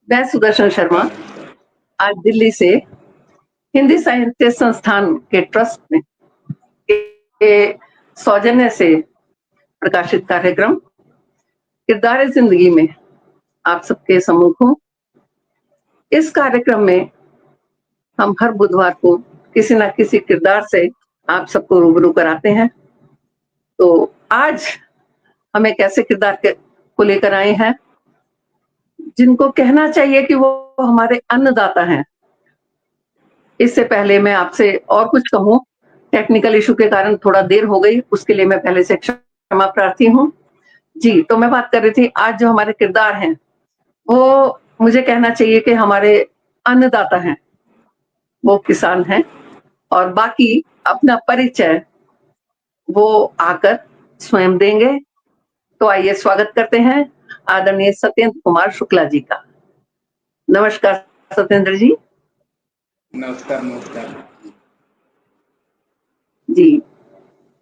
मैं सुदर्शन शर्मा आज दिल्ली से हिंदी साहित्य संस्थान के ट्रस्ट में के सौजन्य से प्रकाशित कार्यक्रम किरदार जिंदगी में आप सबके सम्मुख हूँ। इस कार्यक्रम में हम हर बुधवार को किसी न किसी किरदार से आप सबको रूबरू कराते हैं। तो आज हम एक ऐसे किरदार को लेकर आए हैं जिनको कहना चाहिए कि वो हमारे अन्नदाता हैं। इससे पहले मैं आपसे और कुछ कहूँ, टेक्निकल इशू के कारण थोड़ा देर हो गई, उसके लिए मैं पहले से क्षमा प्रार्थी हूँ। जी, तो मैं बात कर रही थी, आज जो हमारे किरदार हैं वो मुझे कहना चाहिए कि हमारे अन्नदाता हैं, वो किसान हैं और बाकी अपना परिचय वो आकर स्वयं देंगे। तो आइए स्वागत करते हैं आदरणीय सत्येंद्र कुमार शुक्ला जी का। नमस्कार सत्येंद्र जी। नमस्कार। नमस्कार जी,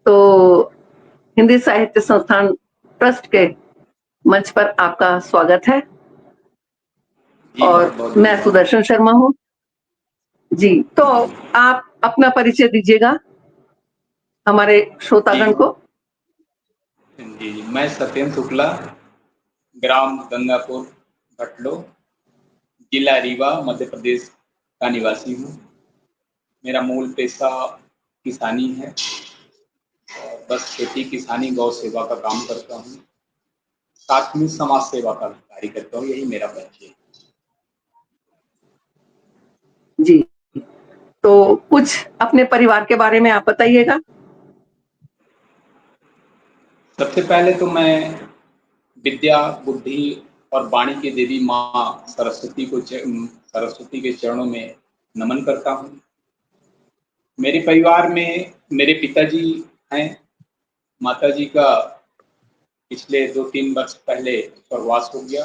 तो हिंदी साहित्य संस्थान ट्रस्ट के मंच पर आपका स्वागत है। और मैं सुदर्शन शर्मा हूँ जी। तो आप अपना परिचय दीजिएगा हमारे श्रोतागण को। जी, मैं सत्येंद्र शुक्ला, ग्राम गंगापुर भटलो, जिला रीवा, मध्य प्रदेश का निवासी हूँ। मेरा मूल पेशा किसानी है और बस खेती किसानी गौ सेवा का काम करता हूँ, साथ में समाज सेवा का कार्य करता हूँ। यही मेरा परिचय है। जी, तो कुछ अपने परिवार के बारे में आप बताइएगा। सबसे पहले तो मैं विद्या, बुद्धि और वाणी की देवी माँ सरस्वती के चरणों में नमन करता हूँ। मेरे परिवार में मेरे पिताजी हैं, माताजी का पिछले 2-3 वर्ष पहले स्वर्गवास हो गया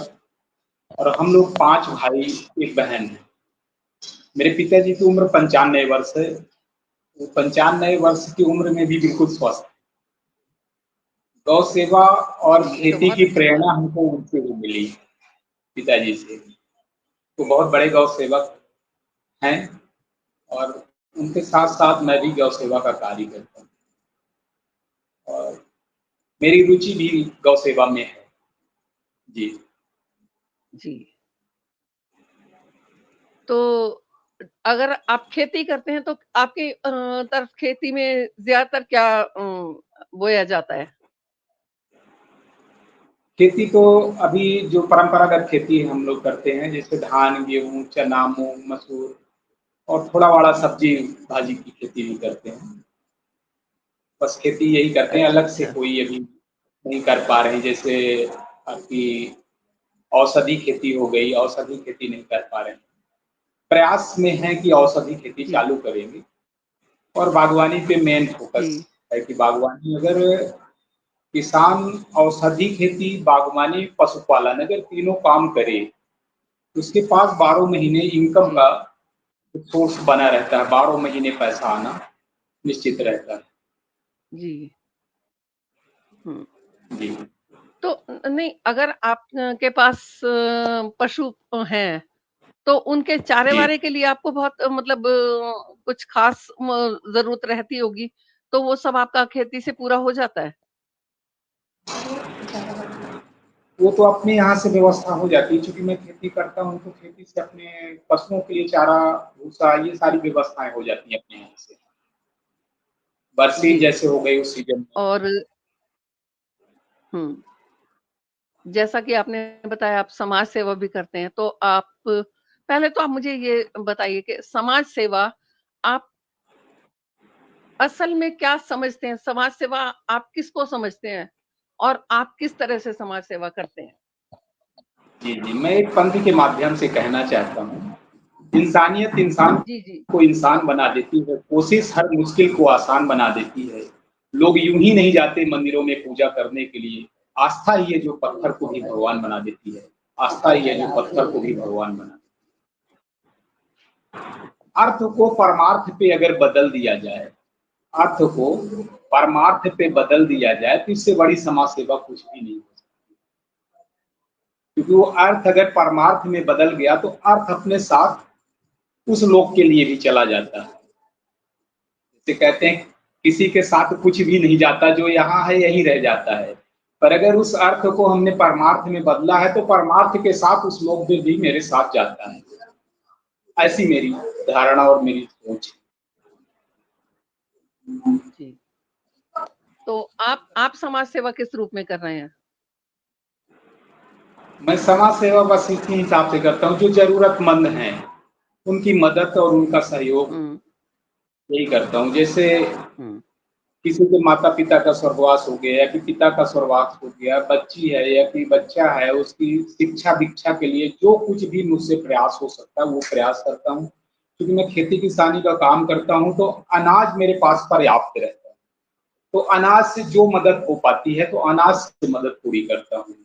और हम लोग 5 भाई, 1 बहन हैं। मेरे पिताजी की उम्र 95 वर्ष है। वो 95 वर्ष की उम्र में भी बिल्कुल स्वस्थ। गौ सेवा और खेती की प्रेरणा हमको उनसे ही मिली, पिताजी से। तो बहुत बड़े गौ सेवक हैं और उनके साथ साथ मैं भी गौ सेवा का कार्य करता हूँ और मेरी रुचि भी गौ सेवा में है। जी जी, तो अगर आप खेती करते हैं तो आपकी तरफ खेती में ज्यादातर क्या बोया जाता है? खेती तो अभी जो परंपरागत खेती हम लोग करते हैं, जैसे धान, गेहूं, चना, मूंग, मसूर और थोड़ा बड़ा सब्जी भाजी की खेती भी करते हैं। बस खेती यही करते हैं, अलग से कोई अभी नहीं कर पा रहे हैं। जैसे आपकी औषधि खेती हो गई, औषधि खेती नहीं कर पा रहे हैं। प्रयास में है कि औषधि खेती चालू करेंगे और बागवानी पे मेन फोकस है कि बागवानी अगर किसान औषधि खेती, बागवानी, पशुपालन अगर तीनों काम करे तो उसके पास 12 महीने इनकम का सोर्स बना रहता है। 12 महीने पैसा आना निश्चित रहता है। जी। जी, तो नहीं, अगर आप के पास पशु हैं तो उनके चारे वारे के लिए आपको बहुत मतलब कुछ खास जरूरत रहती होगी, तो वो सब आपका खेती से पूरा हो जाता है? वो तो अपने यहाँ से व्यवस्था हो जाती है। चूंकि मैं खेती करता हूँ तो खेती से अपने पशुओं के लिए चारा, भूसा, ये सारी व्यवस्थाएं हो जाती है अपने यहाँ से। बरसीन जैसे हो गई उस सीजन में। और जैसा कि आपने बताया आप समाज सेवा भी करते हैं, तो आप पहले तो आप मुझे ये बताइए कि समाज सेवा आप असल में क्या समझते हैं? समाज सेवा आप किसको समझते हैं और आप किस तरह से समाज सेवा करते हैं? जी जी, मैं एक पंक्ति के माध्यम से कहना चाहता हूँ, इंसानियत इंसान को इंसान बना देती है, कोशिश हर मुश्किल को आसान बना देती है। लोग यूं ही नहीं जाते मंदिरों में पूजा करने के लिए, आस्था ही है जो पत्थर को भी भगवान बना देती है। आस्था ही है जो पत्थर को भी भगवान बना देती है। अर्थ को परमार्थ पे अगर बदल दिया जाए, अर्थ को परमार्थ पे बदल दिया जाए तो इससे बड़ी समाज सेवा कुछ भी नहीं हो सकती। क्योंकि वो अर्थ अगर परमार्थ में बदल गया तो अर्थ अपने साथ उस लोक के लिए भी चला जाता है। जैसे कहते हैं किसी के साथ कुछ भी नहीं जाता, जो यहाँ है यही रह जाता है। पर अगर उस अर्थ को हमने परमार्थ में बदला है तो परमार्थ के साथ उस लोक में भी मेरे साथ जाता है। ऐसी मेरी धारणा और मेरी सोच है। जी। तो आप समाज सेवा किस रूप में कर रहे हैं? मैं समाज सेवा बस इसी हिसाब से करता हूँ, जो जरूरतमंद हैं उनकी मदद और उनका सहयोग यही करता हूँ। जैसे किसी के माता पिता का स्वर्गवास हो गया या कि पिता का स्वर्गवास हो गया, बच्ची है या कि बच्चा है, उसकी शिक्षा दीक्षा के लिए जो कुछ भी मुझसे प्रयास हो सकता है वो प्रयास करता हूँ। क्योंकि मैं खेती किसानी का काम करता हूँ तो अनाज मेरे पास पर्याप्त रहता है, तो अनाज से जो मदद हो पाती है तो अनाज से मदद पूरी करता हूँ।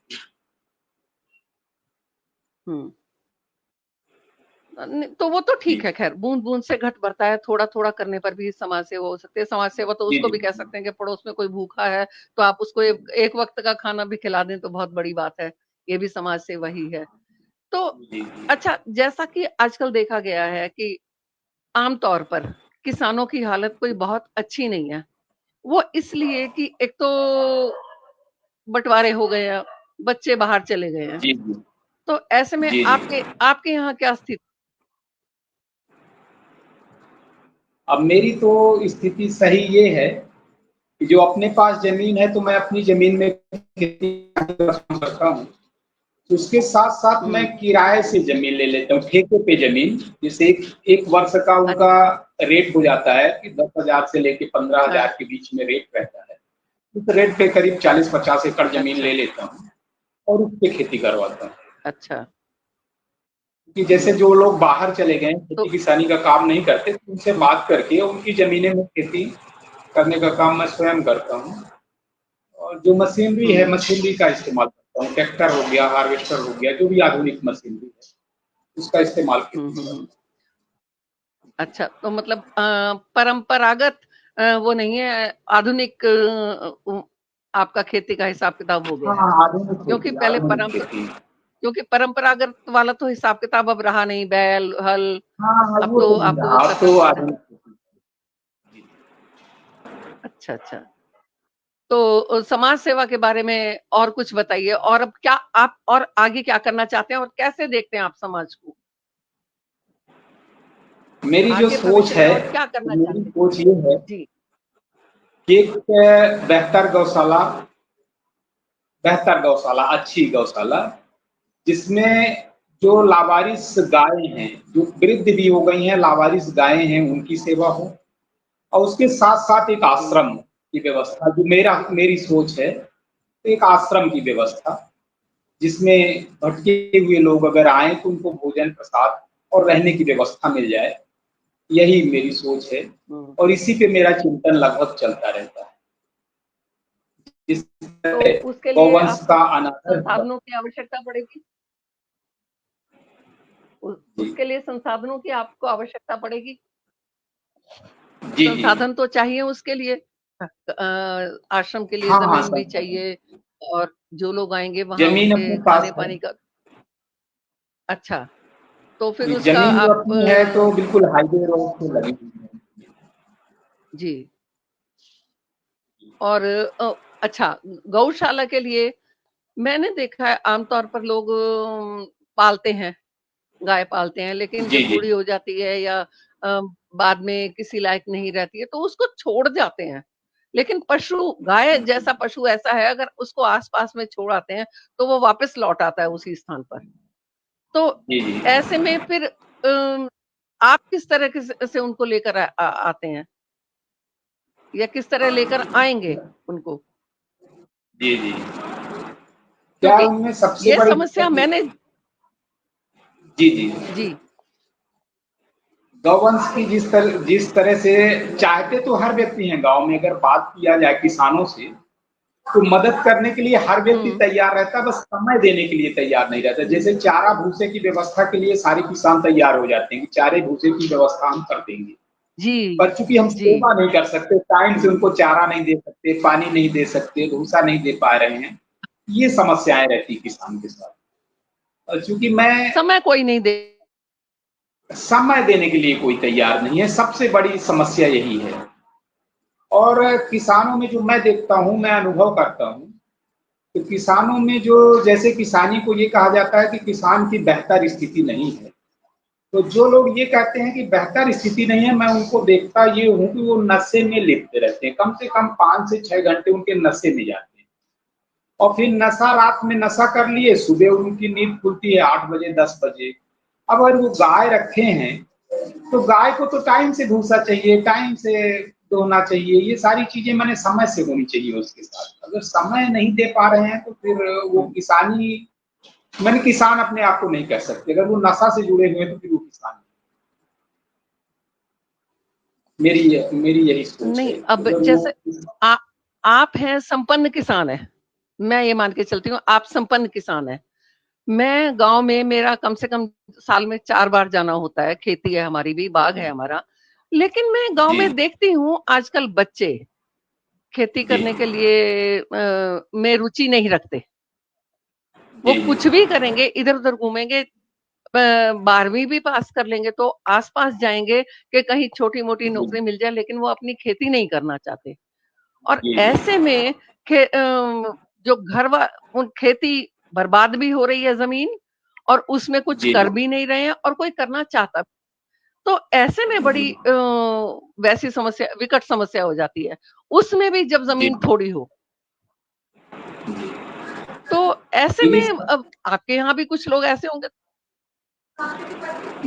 तो वो तो जी ठीक है, खैर बूंद बूंद से घट भरता है, थोड़ा थोड़ा करने पर भी समाज सेवा हो सकती है। समाज सेवा तो जी उसको जी भी कह सकते हैं कि पड़ोस में कोई भूखा है तो आप उसको एक वक्त का खाना भी खिला दें तो बहुत बड़ी बात है, ये भी समाज सेवा ही है। तो जी अच्छा, जैसा कि आजकल देखा गया है कि आमतौर पर किसानों की हालत कोई बहुत अच्छी नहीं है, वो इसलिए कि एक तो बंटवारे हो गए हैं, बच्चे बाहर चले गए हैं, जी तो ऐसे में जी जी। आपके आपके यहाँ क्या स्थिति? अब मेरी तो स्थिति सही ये है कि जो अपने पास जमीन है तो मैं अपनी जमीन में खेती कर सकता हूँ। तो उसके साथ साथ मैं किराए से जमीन ले लेता हूँ, ठेके पे जमीन। जैसे एक वर्ष का उनका अच्छा, रेट हो जाता है कि 10,000 से लेके 15,000 हाँ, के बीच में रेट रहता है। उस रेट पे करीब 40-50 एकड़ जमीन ले अच्छा, लेता हूँ और उस पे खेती करवाता हूँ। अच्छा। कि जैसे हुँ, जो लोग बाहर चले गए तो खेती किसानी का काम नहीं करते, तो उनसे हुँ, बात करके उनकी जमीनें में खेती करने का काम मैं स्वयं करता हूँ। और जो मशीनरी है, हुँ, मशीनरी का इस्तेमाल करता हूँ। ट्रैक्टर हो गया, हार्वेस्टर हो गया, जो भी आधुनिक मशीनरी है, उसका इस्तेमाल हुँ, खेती हुँ, में हुँ। करता अच्छा, तो मतलब परंपरागत वो नहीं है, आधुनिक आपका खेती का हिसाब-किताब हो हूँ। गया है। हाँ, आधुनिक क्योंकि खेती, पहले आधुनिक खेती। क्योंकि परंपरागत वाला तो हिसाब-किताब अब रहा नहीं, बैल, हल, हाँ, हाँ, अब वो तो तो नहीं आपको वो रहा, अब करना तो पड़ता है। आधुनिक खेती। जी। अच्छा, अच्छा। तो समाज सेवा के बारे में और कुछ बताइए, और अब क्या आप और आगे क्या करना चाहते हैं और कैसे देखते हैं आप समाज को? मेरी जो आगे सोच भविष्य में है, और क्या तो करना मेरी चाहते हैं? सोच ये है जी। कि एक बेहतर गौशाला, अच्छी गौशाला, जिसमें जो लावारिस गायें हैं, जो वृद्ध भी हो गई हैं, लावारिस गायें हैं, उनकी सेवा हो। और उसके साथ-साथ एक हुँ, आश्रम की व्यवस्था, जो मेरी सोच है, तो एक आश्रम की व्यवस्था, जिसमें भटके हुए लोग अगर आएँ तो उनको भोजन, प्रसाद और रहने की व्यवस्था मिल जाए। यही मेरी सोच है हुँ। और इसी पे मेरा चिंतन लगभग चलता रहता है। जिस तो तरह उसके लिए गौवंश आपको का अनादर हुआ। संसाधनों की आवश्यकता पड़ेगी? जी। उसके लिए संसाधनों की आपको आवश्यकता पड़ेगी? जी, जी। संसाधन तो चाहिए उसके लिए। आश्रम के लिए हाँ, हाँ, ज़मीन भी संसाधन। चाहिए और जो लोग आएँगे वहाँ ज़मीन उनके अपने पास है। खाने-पानी का। अच्छा, तो फिर जी, उसका ज़मीन जो आप अपनी है तो बिल्कुल हाईवे रोड से लगी हुई है। जी। और अच्छा, गौशाला के लिए मैंने देखा है आमतौर पर लोग पालते हैं, गाय पालते हैं, लेकिन जी, जब जी। बूढ़ी हो जाती है या बाद में किसी लायक नहीं रहती है, तो उसको छोड़ जाते हैं। लेकिन पशु, गाय जैसा पशु ऐसा है, अगर उसको आस-पास में छोड़ आते हैं, तो वो वापस लौट आता है उसी स्थान पर। तो जी, जी। ऐसे में फिर आप किस तरह के से उनको लेकर आते हैं? या किस तरह लेकर आएँगे उनको? जी, जी। क्या क्योंकि उनमें सबसे ये बड़ी समस्या दिक्कत ये। मैंने जी, जी। जी। गौवंश की जिस तरह से चाहते तो हर व्यक्ति हैं गाँव में, अगर बात किया जाए किसानों से, तो मदद करने के लिए हर व्यक्ति हुँ। तैयार रहता है, बस समय देने के लिए तैयार नहीं रहता। जैसे चारा भूसे की व्यवस्था के लिए सारे किसान तैयार हो जाते हैं कि चारे भूसे की व्यवस्था हम कर देंगे। जी, पर चूँकि हम जी। सेवा नहीं कर सकते, टाइम से उनको चारा नहीं दे सकते, पानी नहीं दे सकते, भूसा नहीं दे पा रहे हैं, ये समस्याएँ रहती किसान के साथ। चूंकि मैं समय कोई नहीं दे, समय देने के लिए कोई तैयार नहीं है, सबसे बड़ी समस्या यही है। और किसानों में जो मैं देखता हूँ, मैं अनुभव करता हूँ, तो किसानों में जो जैसे किसानी को ये कहा जाता है कि किसान की बेहतर स्थिति नहीं है। तो जो लोग ये कहते हैं कि बेहतर स्थिति नहीं है, मैं उनको देखता ये हूँ कि वो नशे में लिप्त रहते हैं। कम से कम 5 से 6 घंटे उनके नशे में जाते हैं। और फिर नशा, रात में नशा कर लिए, सुबह उनकी नींद खुलती है 8 बजे 10 बजे। अब अगर वो गाय रखे हैं तो गाय को तो टाइम से भूसा चाहिए, टाइम से दोहना चाहिए, ये सारी चीजें मैंने समय से होनी चाहिए उसके साथ। अगर समय नहीं दे पा रहे हैं तो फिर वो किसानी, मैंने किसान अपने आप को नहीं कह सकते। अगर वो नशा से जुड़े हुए हैं तो फिर वो किसान नहीं। मेरी यही सोच नहीं, है। अब अगर वो जैसे आ, आप हैं संपन्न किसान है, मैं ये मान के चलती हूँ आप संपन्न किसान है। मैं गांव में, मेरा कम से कम साल में 4 बार जाना होता है, खेती है हमारी भी, बाग है हमारा। लेकिन मैं गांव जी में देखती हूँ आजकल बच्चे खेती जी करने के लिए में रुचि नहीं रखते। वो जी कुछ भी करेंगे, इधर उधर घूमेंगे, 12वीं भी पास कर लेंगे तो आसपास जाएंगे कि कहीं छोटी मोटी जी नौकरी मिल जाए, लेकिन वो अपनी खेती नहीं करना चाहते। और जी जी ऐसे में जो उन खेती बर्बाद भी हो रही है जमीन, और उसमें कुछ जी कर भी नहीं रहे हैं और कोई करना चाहता। तो ऐसे में बड़ी वैसी समस्या, विकट समस्या हो जाती है, उसमें भी जब जी जमीन थोड़ी हो। तो ऐसे जी में अब आपके यहाँ भी कुछ लोग ऐसे होंगे,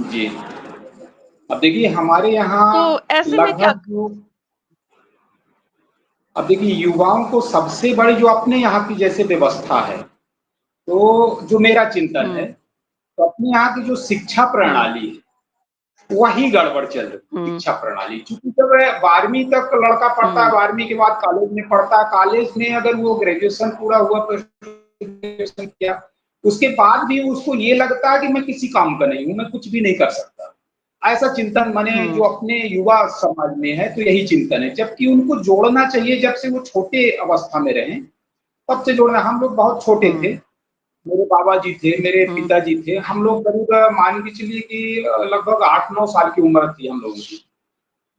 जी। अब देखिए हमारे यहाँ तो ऐसे में क्या? लगभग जो, अब देखिए युवाओं को सबसे बड़ी जो अपने यहाँ की जैसे व्यवस्था है, तो जो मेरा चिंतन है, हम्म तो अपने यहाँ की जो शिक्षा हम्म प्रणाली है वही गड़बड़ चल रही है। हम्म शिक्षा प्रणाली, क्योंकि जब 12वीं तक लड़का पढ़ता है, हम्म 12वीं के बाद कॉलेज में पढ़ता है, कॉलेज में अगर वो ग्रेजुएशन पूरा हुआ, ग्रेजुएशन किया, उसके बाद भी उसको ये लगता है कि मैं किसी काम का नहीं हूं, मैं कुछ भी नहीं कर सकता। ऐसा चिंतन मैंने जो हम्म अपने युवा समाज में है, तो यही चिंतन है। जबकि उनको जोड़ना चाहिए, जब से वो छोटे अवस्था में रहे तब से जोड़ना। हम लोग बहुत छोटे थे, हम्म मेरे बाबा जी थे, मेरे हम्म पिताजी थे, हम लोग करीब मान के चलिए कि लगभग 8-9 साल की उम्र थी हम लोगों की।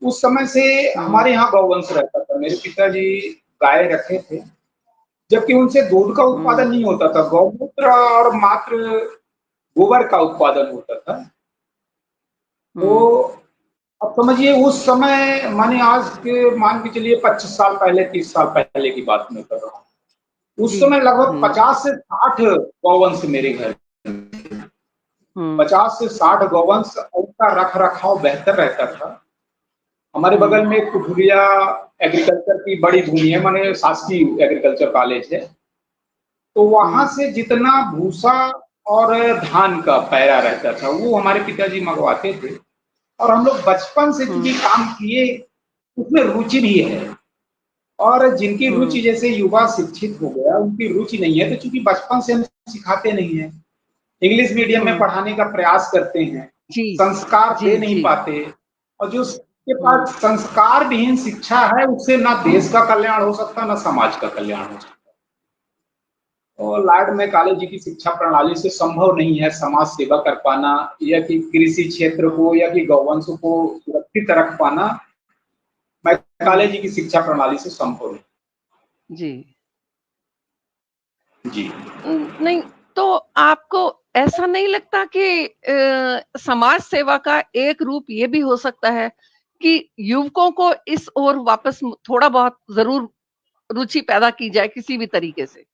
उस समय से हम्म हमारे यहाँ गौवंश रहता था, मेरे पिताजी गाय रखे थे। जबकि उनसे दूध का हम्म उत्पादन नहीं होता था, गौमूत्र और मात्र गोबर का उत्पादन होता था। तो हम्म अब समझिए उस समय, माने आज के मान के चलिए 25 साल पहले, 30 साल पहले की बात मैं कर रहा हूँ। उस जी समय लगभग हम्म 50 से 60 गौवंश मेरे घर, हम्म 50 से 60 गौवंश, उनका रख रखाव बेहतर रहता था। हमारे बगल हम्म में कुठुरिया एग्रीकल्चर की बड़ी भूमि है, माने शासकीय एग्रीकल्चर कॉलेज है। तो वहां हम्म से जितना भूसा और धान का पैरा रहता था वो हमारे पिताजी मंगवाते थे। और हम लोग बचपन से चूंकि हम्म काम किए, उसमें रुचि भी है। और जिनकी रुचि, हम्म जैसे युवा शिक्षित हो गया, उनकी रुचि नहीं है, तो चूंकि बचपन से हम सिखाते नहीं है, इंग्लिश मीडियम में हम्म पढ़ाने का प्रयास करते हैं, जी संस्कार जी दे नहीं जी पाते। और जो के हम्म पास संस्कार विहीन शिक्षा है, उससे ना देश का कल्याण हो सकता, ना समाज का कल्याण हो सकता। और लॉर्ड में काले जी की शिक्षा प्रणाली से संभव नहीं है समाज सेवा कर पाना, या कि कृषि क्षेत्र को, हम्म या कि गौवंश को सुरक्षित रख पाना। मैकाले हम्म जी की शिक्षा प्रणाली से संभव जी नहीं। जी नहीं, तो आपको ऐसा नहीं लगता कि समाज सेवा का एक रूप ये भी हो सकता है कि युवकों को इस ओर वापस थोड़ा बहुत जरूर रुचि पैदा की जाए किसी भी तरीके से?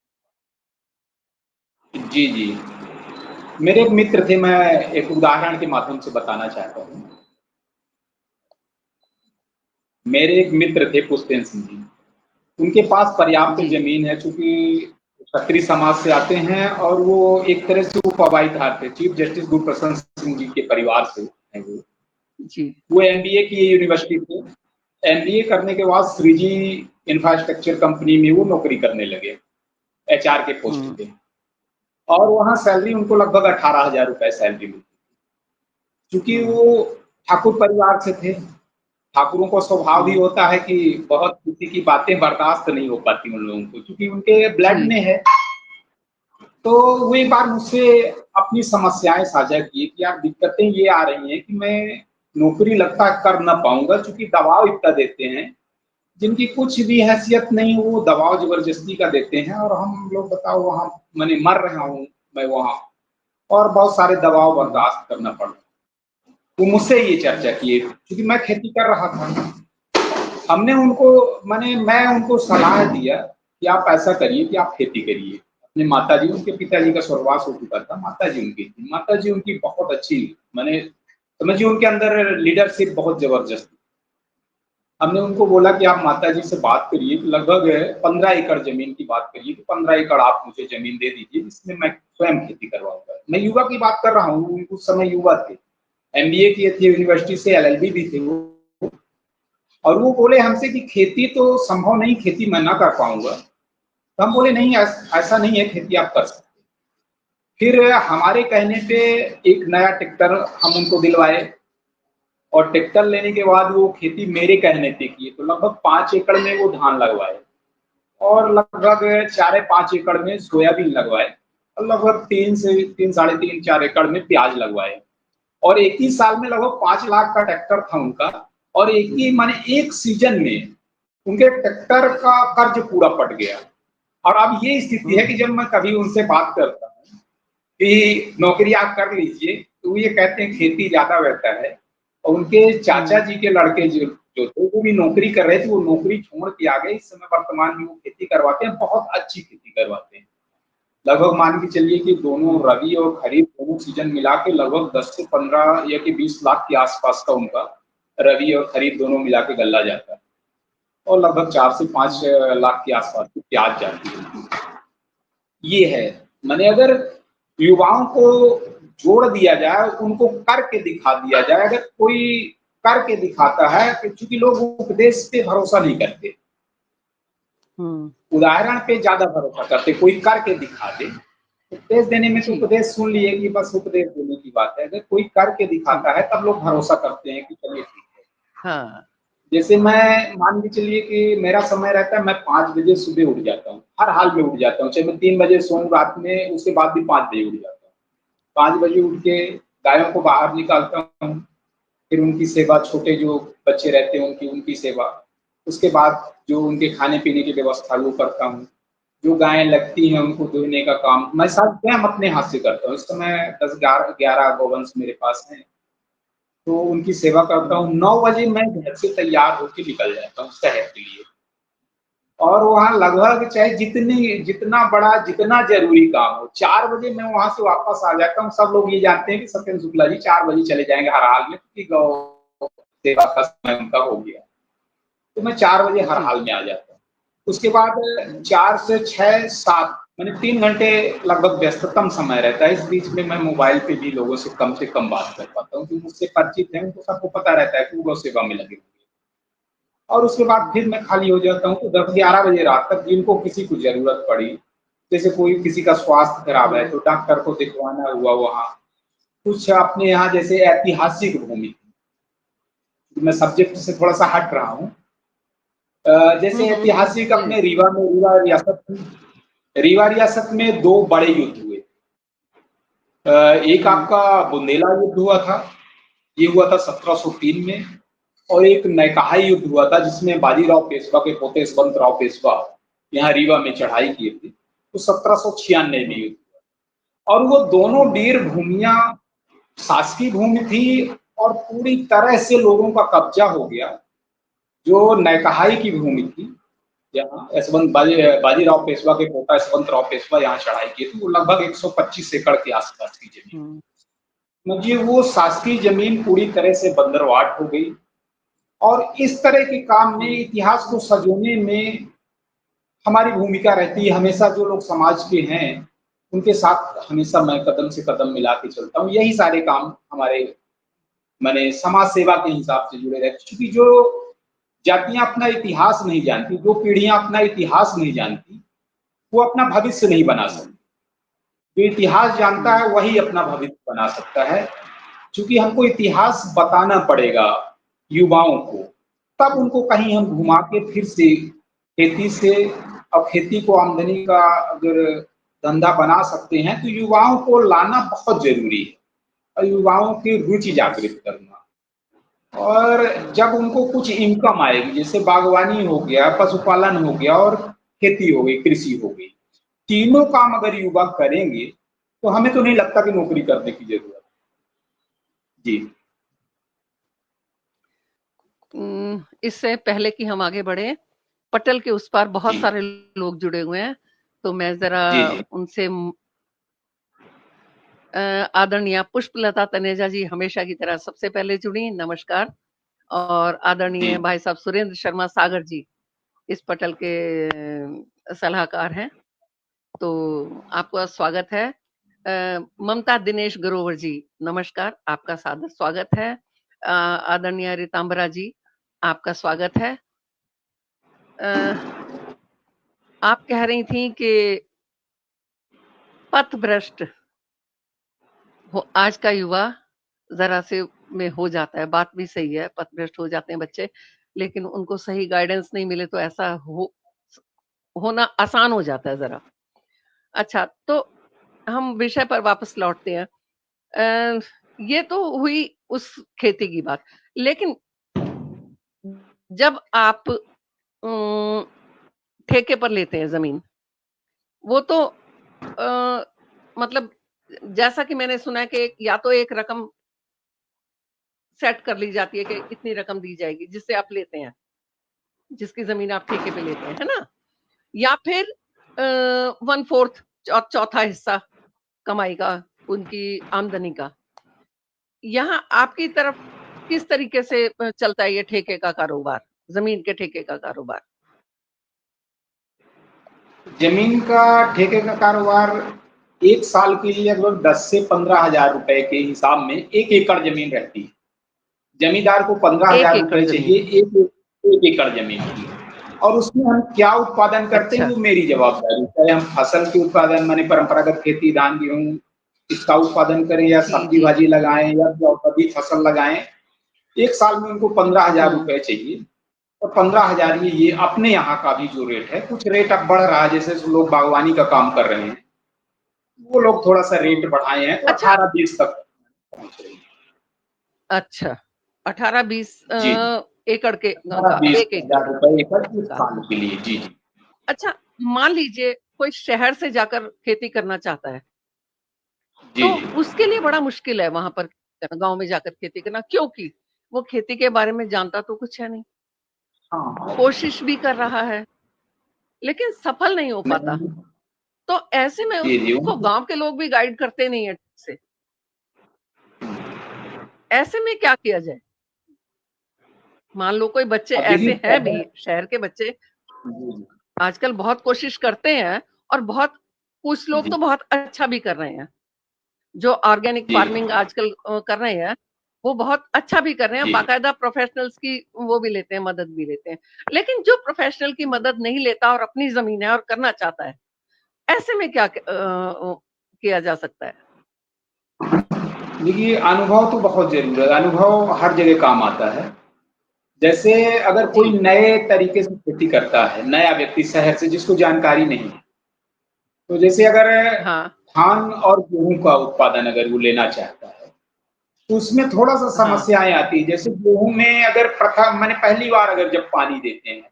जी जी। मेरे एक मित्र थे, मैं एक उदाहरण के माध्यम से बताना चाहता हूँ। मेरे एक मित्र थे पुष्पेंद्र सिंह जी, उनके पास पर्याप्त जी जमीन है, चूंकि क्षत्रिय समाज से आते हैं, और वो एक तरह से वो पवाईधार थे, चीफ जस्टिस गुरप्रसाद सिंह जी के परिवार से हैं वो। जी वो एमबीए की यूनिवर्सिटी थे। एमबीए करने के बाद श्रीजी इंफ्रास्ट्रक्चर कंपनी में वो नौकरी करने लगे, एचआर के पोस्ट हम्म पे। और वहां सैलरी उनको लगभग 18,000 रुपए सैलरी मिलती। क्योंकि हम्म वो ठाकुर परिवार से थे। ठाकुरों को स्वभाव भी हम्म होता है कि बहुत किसी की बातें बर्दाश्त नहीं हो पाती उन लोगों को, क्योंकि उनके जी ब्लड में है। तो वो एक बार मुझसे अपनी समस्याएं साझा की कि यार दिक्कतें ये आ रही हैं कि मैं नौकरी लगता है कर ना पाऊंगा, क्योंकि दबाव इतना देते हैं जिनकी कुछ भी हैसियत नहीं, वो दबाव जबरदस्ती का देते हैं, और हम लोग बताओ वहाँ मैंने मर रहा हूँ मैं वहाँ, और बहुत सारे दबाव बर्दाश्त करना पड़ रहा। वो मुझसे ये चर्चा किए क्योंकि मैं खेती कर रहा था। हमने उनको मैं उनको सलाह दिया कि आप ऐसा करिए कि आप खेती करिए। अपने माताजी, उनके पिताजी का स्वर्गवास हो चुका था, माताजी उनकी थी, माताजी उनकी बहुत अच्छी, समझिए उनके अंदर लीडरशिप बहुत जबरदस्त। हमने उनको बोला कि आप माताजी से बात करिए कि लगभग 15 एकड़ जमीन की बात करिए कि 15 एकड़ आप मुझे जमीन दे दीजिए जिसमें मैं स्वयं खेती करवाऊंगा। मैं युवा की बात कर रहा हूँ, उस समय युवा थे, एमबीए किए थे यूनिवर्सिटी से, एलएलबी भी थे वो, और वो बोले हमसे कि खेती तो संभव नहीं, खेती मैं ना कर पाऊंगा। तो हम बोले नहीं, ऐसा नहीं है, खेती आप कर सकते। फिर हमारे कहने पे एक नया ट्रैक्टर हम उनको दिलवाए, और ट्रैक्टर लेने के बाद वो खेती मेरे कहने पे किए, तो लगभग 5 एकड़ में वो धान लगवाए, और लगभग 4-5 एकड़ में सोयाबीन लगवाए, और लगभग 3 से 3, 3.5, 4 एकड़ में प्याज लगवाए। और एक ही साल में लगभग 5 लाख का ट्रैक्टर था उनका, और एक ही माने एक सीजन में उनके ट्रैक्टर का कर्ज पूरा पट गया। और अब ये स्थिति है कि जब मैं कभी उनसे बात करता हूँ कि नौकरी आप कर लीजिए, तो वो ये कहते हैं खेती ज्यादा बेहतर है। और उनके चाचा जी के लड़के जो थे वो भी नौकरी कर रहे थे, वो नौकरी छोड़ के आ गए, इस समय वर्तमान में वो खेती करवाते हैं, बहुत अच्छी खेती करवाते हैं। लगभग मान के चलिए कि दोनों रबी और खरीफ दोनों सीजन मिला के लगभग 10 से 15 या कि 20 लाख के आसपास का उनका रबी और खरीफ दोनों मिला के गल्ला जाता है, और लगभग 4 से 5 लाख के आसपास की प्याज जाती है। ये है, मैंने अगर युवाओं को जोड़ दिया जाए, उनको करके दिखा दिया जाए, अगर कोई करके दिखाता है, क्योंकि लोग उपदेश पे भरोसा नहीं करते, उदाहरण पे ज्यादा भरोसा करते, कोई करके दिखा दे। उपदेश देने में तो उपदेश सुन लिए कि बस उपदेश देने की बात है, अगर कोई करके दिखाता है तब लोग भरोसा करते हैं कि चलिए ठीक है। हाँ। जैसे मैं मान के चलिए कि मेरा समय रहता है, मैं 5 बजे सुबह उठ जाता हूँ, हर हाल में उठ जाता हूँ, चाहे मैं 3 बजे सोऊं रात में, उसके बाद भी 5 बजे उठ जाता हूँ। 5 बजे उठ के गायों को बाहर निकालता हूँ, फिर उनकी सेवा, छोटे जो बच्चे रहते हैं उनकी उनकी सेवा, उसके बाद जो उनके खाने पीने की व्यवस्था वो करता हूँ। जो गायें लगती हैं उनको दुहने का काम मैं सब स्वयं अपने हाथ से करता हूँ। इस समय 10-11 गौवंश मेरे पास हैं, तो उनकी सेवा करता हूँ। 9 बजे मैं घर से तैयार होके निकल जाता हूँ शहर के लिए, और वहाँ लगभग चाहे जितना बड़ा जितना जरूरी काम हो, 4 बजे मैं वहाँ से वापस आ जाता हूँ। सब लोग ये जानते हैं कि सत्येंद्र शुक्ला जी 4 बजे चले जाएंगे हर हाल में, क्योंकि गौ सेवा का समय उनका हो गया, तो मैं 4 बजे हर हाल में आ जाता हूँ। उसके बाद 4 से 6-7 मैंने 3 घंटे लगभग व्यस्ततम समय रहता है। इस बीच में मैं मोबाइल पे भी लोगों से कम बात कर पाता हूँ, जो मुझसे परिचित हैं उनको सबको पता रहता है कि वो गौ सेवा में लगे हुए। और उसके बाद फिर मैं खाली हो जाता हूँ, तो 10-11 बजे रात तक जिनको किसी को जरूरत पड़ी, जैसे कोई किसी का स्वास्थ्य खराब है तो डॉक्टर को दिखवाना हुआ वहाँ, कुछ अपने यहाँ जैसे ऐतिहासिक भूमि, मैं सब्जेक्ट से थोड़ा सा हट रहा हूँ, जैसे ऐतिहासिक अपने रीवा रियासत में 2 बड़े युद्ध हुए। एक आपका बुंदेला युद्ध हुआ था, ये हुआ था 1703 में, और एक नैकाहाई युद्ध हुआ था जिसमें बाजीराव पेशवा के पोते यशवंतराव पेशवा यहाँ रीवा में चढ़ाई की थी, तो 1796 में युद्ध हुआ। और वो दोनों वीर भूमियां शासकीय भूमि थी, और पूरी तरह से लोगों का कब्जा हो गया। जो नैकाहाई की भूमि थी, यहाँ बाजीराव पेशवा के पोता यशवंतराव पेशवा यहाँ चढ़ाई की थी, वो लगभग 125 एकड़ के आसपास की जमीन, मुझे वो शासकीय जमीन पूरी तरह से बंदरवाट हो गई। और इस तरह के काम में, इतिहास को सजोने में हमारी भूमिका रहती है। हमेशा जो लोग समाज के हैं उनके साथ हमेशा मैं कदम से कदम मिला के चलता हूँ। यही सारे काम हमारे मैंने समाज सेवा के हिसाब से जुड़े रहते, क्योंकि जो जातियां अपना इतिहास नहीं जानती, जो पीढ़ियां अपना इतिहास नहीं जानती, वो अपना भविष्य नहीं बना सकती। जो इतिहास जानता है वही अपना भविष्य बना सकता है। क्योंकि हमको इतिहास बताना पड़ेगा युवाओं को, तब उनको कहीं हम घुमा के फिर से खेती से, अब खेती को आमदनी का अगर धंधा बना सकते हैं, तो युवाओं को लाना बहुत जरूरी है और युवाओं की रुचि जागृत करना। और जब उनको कुछ इनकम आएगी, जैसे बागवानी हो गया, पशुपालन हो गया और खेती हो गई, कृषि हो गई, तीनों काम अगर युवा करेंगे तो हमें तो नहीं लगता कि नौकरी करने की जरूरत है। जी। इससे पहले कि हम आगे बढ़े, पटल के उस पार बहुत जी सारे लोग जुड़े हुए हैं, तो मैं जरा जी उनसे आदरणीय पुष्पलता तनेजा जी हमेशा की तरह सबसे पहले जुड़ी, नमस्कार। और आदरणीय जी भाई साहब सुरेंद्र शर्मा सागर जी इस पटल के सलाहकार हैं, तो आपका स्वागत है। ममता दिनेश ग्रोवर जी नमस्कार, आपका सादर स्वागत है। आदरणीय रितांबरा जी आपका स्वागत है। आप कह रही थी कि पथभ्रष्ट आज का युवा जरा से में हो जाता है, बात भी सही है, पथभ्रष्ट हो जाते हैं बच्चे, लेकिन उनको सही गाइडेंस नहीं मिले तो ऐसा होना आसान हो जाता है जरा। अच्छा, तो हम विषय पर वापस लौटते हैं। ये तो हुई उस खेती की बात, लेकिन जब आप ठेके पर लेते हैं जमीन, वो तो मतलब जैसा कि मैंने सुना है कि या तो एक रकम सेट कर ली जाती है कि इतनी रकम दी जाएगी जिससे आप लेते हैं, जिसकी जमीन आप ठेके पे लेते हैं, है ना? या फिर 1/4 चौथा हिस्सा कमाई का, उनकी आमदनी का। यहाँ आपकी तरफ किस तरीके से चलता है ये ठेके का कारोबार, जमीन के ठेके का कारोबार? जमीन का ठेके का कारोबार एक साल के लिए लगभग 10 से 15,000 रुपए के हिसाब में 1 एकड़ जमीन रहती है। जमींदार को 15,000 एकड़ रुपए चाहिए जमीन। एक एकड़ जमीन की। और उसमें हम क्या उत्पादन करते हैं अच्छा। वो मेरी जवाबदारी है। चाहे हम फसल के उत्पादन माने परंपरागत खेती, धान गेहूं इसका उत्पादन करें या जी सब्जी जी। भाजी लगाएं या औषधि फसल लगाएं, एक साल में उनको 15,000 रुपए चाहिए। और 15,000 ये अपने यहाँ का भी जो रेट है, कुछ रेट अब बढ़ रहा है, जैसे लोग बागवानी का काम कर रहे हैं वो लोग थोड़ा सा रेट बढ़ाए हैं तो अच्छा 18-20 तक पहुंच रही है। अच्छा, 18-20 जी एकड़ के अठारह का, बीस 1 एकड़ हजार रुपए एकड़ इस का। साल के लिए। जी जी अच्छा, मान लीजिए कोई शहर से जाकर खेती करना चाहता है, जी तो जी उसके लिए बड़ा मुश्किल है वहां पर गांव में जाकर खेती करना, क्योंकि वो खेती के बारे में जानता तो कुछ है नहीं, हाँ कोशिश भी कर रहा है लेकिन सफल नहीं हो पाता। नहीं तो ऐसे में जी जी उसको गांव के लोग भी गाइड करते नहीं है ठीक से। ऐसे में क्या किया जाए? मान लो कोई बच्चे अब देखिए ऐसे हैं भी, शहर के बच्चे जी आजकल बहुत कोशिश करते हैं, और बहुत कुछ लोग जी तो बहुत अच्छा भी कर रहे हैं, जो ऑर्गेनिक जी फार्मिंग आजकल कर रहे हैं, वो बहुत अच्छा भी कर रहे हैं, जी बाकायदा प्रोफेशनल्स की वो भी लेते हैं, मदद भी लेते हैं। लेकिन जो प्रोफेशनल की मदद नहीं लेता और अपनी जमीन है और करना चाहता है, ऐसे में क्या किया जा सकता है? देखिए अनुभव तो बहुत जरूरी है, अनुभव हर जगह काम आता है। जैसे अगर जी। कोई नए तरीके से खेती करता है, नया व्यक्ति शहर से जिसको जानकारी नहीं है, तो जैसे अगर हाँ धान और गेहूं का उत्पादन अगर वो लेना चाहता है तो उसमें थोड़ा सा हाँ। समस्याएं आती है। जैसे गेहूं में अगर प्रथम मैंने पहली बार अगर जब पानी देते हैं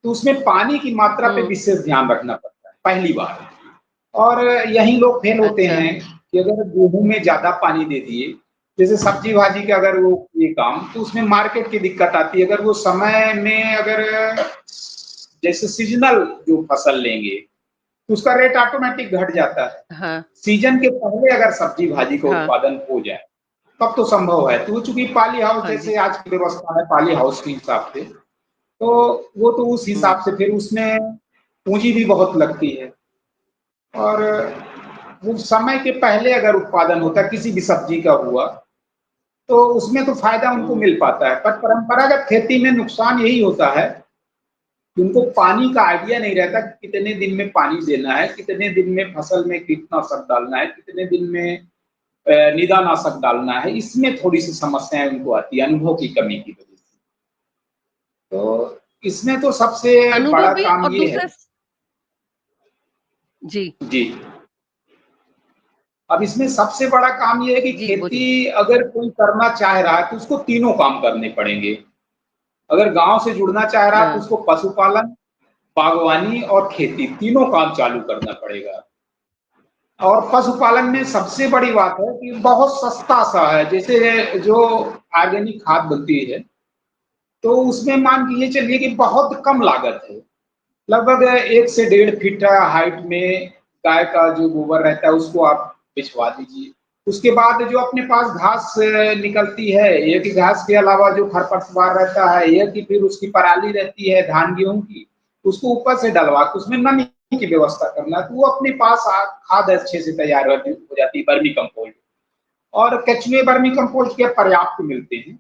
तो उसमें पानी की मात्रा पे हम्म। विशेष ध्यान रखना पड़ता है पहली बार। और यही लोग फेल होते अच्छा। हैं कि अगर गेहूं में ज्यादा पानी दे दिए, जैसे सब्जी भाजी का अगर वो ये काम, तो उसमें मार्केट की दिक्कत आती है। अगर वो समय में अगर जैसे सीजनल जो फसल लेंगे तो उसका रेट ऑटोमेटिक घट जाता है। हाँ सीजन के पहले अगर सब्जी भाजी का हाँ उत्पादन हो जाए तब तो संभव है। तो चूंकि पाली हाउस हाँ जी। जैसे आज की व्यवस्था है पाली हाउस के हिसाब से, तो वो तो उस हम्म। हिसाब से फिर उसमें पूंजी भी बहुत लगती है। और वो समय के पहले अगर उत्पादन होता किसी भी सब्जी का हुआ तो उसमें तो फायदा उनको हम्म। मिल पाता है। पर परंपरागत खेती में नुकसान यही होता है कि उनको पानी का आइडिया नहीं रहता कि कितने दिन में पानी देना है, कितने दिन में फसल में कीटनाशक डालना है, कितने दिन में निदानाशक डालना है। इसमें थोड़ी सी समस्याएं उनको आती है अनुभव की कमी की वजह से। तो इसमें तो सबसे अनुभव बड़ा भी, काम और ये है। दूसरा जी, जी अब इसमें सबसे बड़ा काम ये है कि जी, बोलिए। खेती अगर कोई करना चाह रहा है तो उसको तीनों काम करने पड़ेंगे। अगर गाँव से जुड़ना चाह रहा है तो हाँ, उसको पशुपालन, बागवानी और खेती तीनों काम चालू करना पड़ेगा। और पशुपालन में सबसे बड़ी बात है कि बहुत सस्ता सा है, जैसे जो ऑर्गेनिक खाद बनती है, तो उसमें मान के ये चलिए कि बहुत कम लागत है। लगभग 1 से 1.5 फीट हाइट में गाय का जो गोबर रहता है उसको आप बिछवा दीजिए। उसके बाद जो अपने पास घास निकलती है, ये कि घास के अलावा जो खरपतवार रहता है, ये कि फिर उसकी पराली रहती है धान गेहूँ की, उसको ऊपर से डलवा के उसमें नमी की व्यवस्था करना है, तो वो अपने पास खाद अच्छे से तैयार हो जाती है, वर्मी कंपोस्ट। और कचुए वर्मी कंपोस्ट के पर्याप्त मिलते हैं।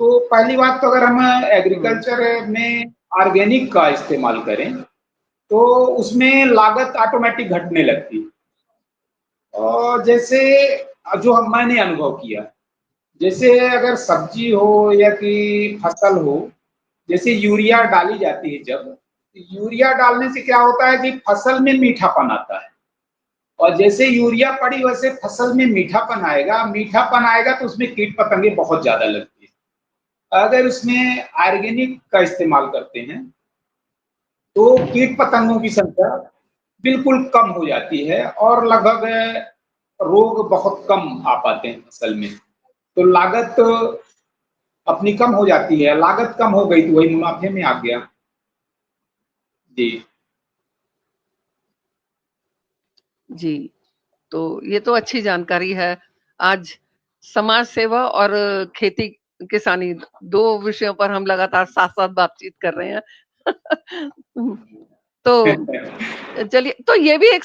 तो पहली बात तो अगर हम हुँ, एग्रीकल्चर में ऑर्गेनिक का इस्तेमाल करें तो उसमें लागत ऑटोमेटिक घटने लगती है। और जैसे जो मैंने अनुभव किया, जैसे अगर सब्जी हो या कि फसल हो, जैसे यूरिया डाली जाती है जब, यूरिया डालने से क्या होता है कि फसल में मीठापन आता है। और जैसे यूरिया पड़ी वैसे फसल में मीठापन आएगा तो उसमें कीट पतंगे बहुत ज्यादा लगती है। अगर उसमें ऑर्गेनिक का इस्तेमाल करते हैं तो कीट पतंगों की संख्या बिल्कुल कम हो जाती है और लगभग रोग बहुत कम आ पाते हैं फसल में। तो लागत अपनी कम हो जाती है, लागत कम हो गई तो वही मुनाफे में आ गया। जी। जी। तो ये तो अच्छी जानकारी है। आज समाज सेवा और खेती किसानी 2 विषयों पर हम लगातार साथ-साथ बातचीत कर रहे हैं। तो चलिए, तो ये भी एक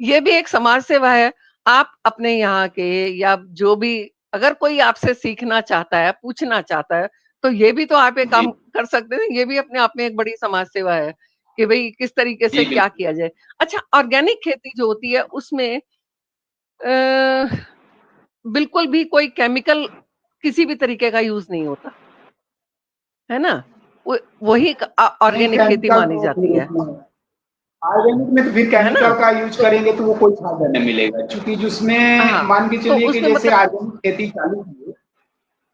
ये भी एक समाज सेवा है। आप अपने यहाँ के या जो भी अगर कोई आपसे सीखना चाहता है, पूछना चाहता है, तो ये भी तो आप एक जी, काम कर सकते हैं। ये भी अपने आप में एक बड़ी समाज सेवा है कि भई किस तरीके से जी क्या बिल्कुल। किया जाए। अच्छा, ऑर्गेनिक खेती जो होती है उसमें अ, बिल्कुल भी कोई केमिकल किसी भी तरीके का यूज़ नहीं होता, है ना? वो वही नहीं, ऑर्गेनिक खेती केमिकल मानी तो फिर जाती उसमें ऑर्गेनिक में तो फिर है ना? केमिकल का यूज़ तो करेंगे तो वो कोई फ़ायदा नहीं मिलेगा, क्योंकि जिसमें हाँ, मान के तो चलिए कि उसमें जैसे मतलब ऑर्गेनिक खेती चालू की है,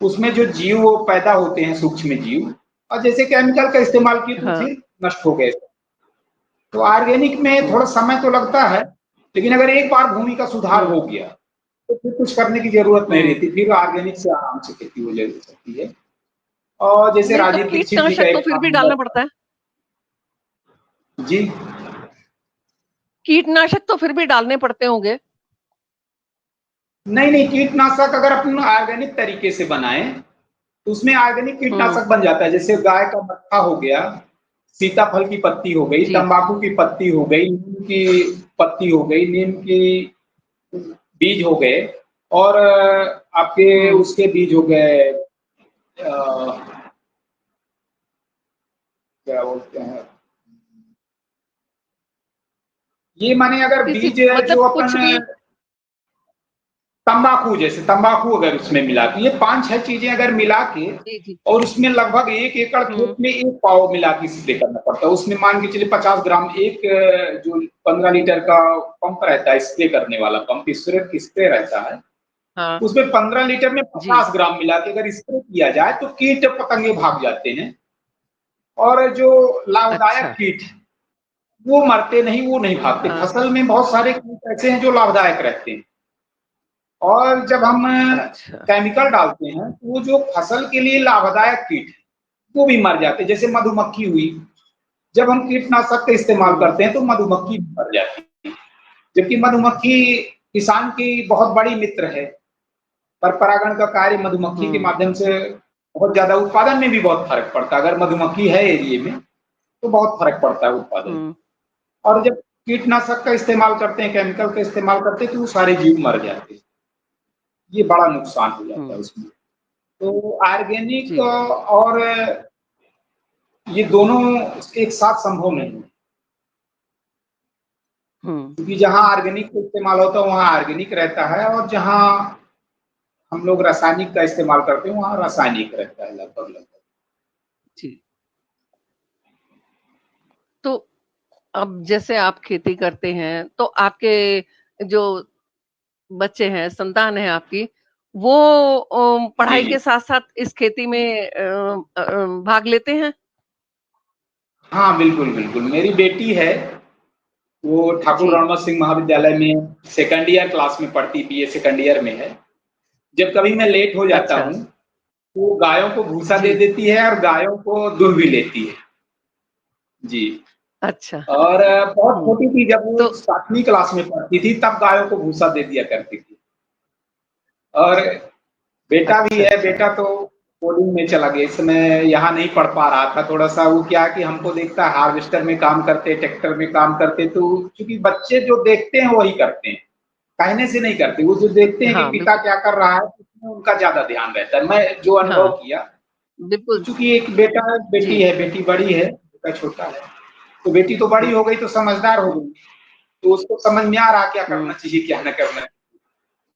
उसमें जो जीव वो पैदा होते हैं, सूक्ष्म जीव, और जैसे केमिकल का इस्तेमाल किए तो हाँ, फिर नष्ट हो गए। तो ऑर्गेनिक में हुँ, थोड़ा समय तो लगता है, लेकिन अगर एक बार भूमि का सुधार हुँ, हो गया, तो फिर कुछ करने की ज़रूरत नहीं हुँ। रहती, फिर ऑर्गेनिक से आराम से खेती हो जा सकती है। और जैसे नहीं, तो राजीव दीक्षित जी का कीटनाशक तो एक फिर भी था। डालना पड़ता है। जी, कीटनाशक तो फिर भी डालने पड़ते होंगे। नहीं, कीटनाशक अगर अपन ऑर्गेनिक तरीके से बनाएँ, तो उसमें ऑर्गेनिक हुँ, कीटनाशक बन जाता है। जैसे गाय का मट्ठा हो गया, सीताफल की पत्ती हो गई, जी, तम्बाकू की पत्ती हो गई, नीम की पत्ती हो गई, नीम की बीज हो गए, और आपके हुँ। उसके बीज हो गए, क्या बोलते हैं, ये माने अगर किसी बीज मतलब जो कुछ अपन भी तम्बाकू, जैसे तम्बाकू अगर उसमें मिला के, ये 5-6 चीजें अगर मिला के, जी, जी। और उसमें लगभग 1 एकड़ खेत हुँ, में 1 पाव मिला के स्प्रे करना पड़ता है। उसमें मान के चलिए 50 ग्राम, एक जो 15 लीटर का पंप रहता है, स्प्रे करने वाला पंप, स्प्रे रहता है, हाँ, उसमें 15 लीटर में जी, 50 ग्राम मिला के अगर स्प्रे किया जाए तो कीट पतंगे भाग जाते हैं। और जो लाभदायक अच्छा, कीट, वो मरते नहीं, वो नहीं भागते। हाँ, फसल में बहुत सारे कीट ऐसे हैं जो लाभदायक रहते हैं। और जब हम अच्छा, केमिकल डालते हैं तो वो जो फसल के लिए लाभदायक कीट है, वो भी मर जाते हैं। जैसे मधुमक्खी हुई, जब हम कीटनाशक का इस्तेमाल हुँ, करते हैं तो मधुमक्खी भी मर जाती है। जबकि मधुमक्खी किसान की बहुत बड़ी मित्र है। पर परागण का कार्य मधुमक्खी के हुँ, माध्यम से बहुत ज्यादा, उत्पादन में भी बहुत फर्क पड़ता है। अगर मधुमक्खी है एरिए में तो बहुत फर्क पड़ता है उत्पादन में। हुँ, और जब कीटनाशक का इस्तेमाल करते हैं, केमिकल का इस्तेमाल करते हैं, तो वो सारे जीव मर जाते हैं। ये बड़ा नुकसान हो जाता है हुँ, उसमें। तो ऑर्गेनिक जी, और ये दोनों एक साथ संभव नहीं है, हुँ, क्योंकि जहाँ ऑर्गेनिक का इस्तेमाल होता है वहाँ ऑर्गेनिक रहता है, और जहाँ हम लोग रासायनिक का इस्तेमाल करते हैं वहाँ रासायनिक रहता है, लगभग लगभग। जी। तो अब जैसे आप खेती करते हैं, तो आपके जो बच्चे हैं, संतान है आपकी, वो पढ़ाई जी, के जी। साथ-साथ इस खेती में भाग लेते हैं? हाँ, बिल्कुल, बिल्कुल। मेरी बेटी है, वो ठाकुर जी, रणवत सिंह महाविद्यालय में सेकंड ईयर क्लास में पढ़ती, बीए सेकंड ईयर में है। जब कभी मैं लेट हो जाता अच्छा, हूँ, वो गायों को भूसा दे जी, देती है और गायों को दूध भी लेती है। जी। अच्छा, और बहुत हुँ, छोटी थी, जब वो तो 7वीं क्लास में पढ़ती थी, तब गायों को भूसा दे दिया करती थी। और बेटा भी अच्छा, है, अच्छा, बेटा तो कोडिंग में चला गया, इस समय यहाँ नहीं पढ़ पा रहा था। थोड़ा-सा वो क्या है कि हमको देखता है हार्वेस्टर में काम करते, ट्रैक्टर में काम करते, तो चूँकि बच्चे जो देखते हैं वही करते हैं, कहने से नहीं करते। वो जो देखते हैं कि हाँ, पिता बिल्कुल, क्या कर रहा है, उसमें उनका ज़्यादा ध्यान रहता है। मैं जो अनुभव हाँ, किया, तो बिल्कुल, चूँकि एक बेटा है, बेटी जी, है, बेटी बड़ी है, बेटा छोटा है। तो बेटी तो बड़ी हुँ, हो गई तो समझदार हो गई, तो उसको समझ में आ रहा क्या करना हुँ, चाहिए, क्या ना करना चाहिए।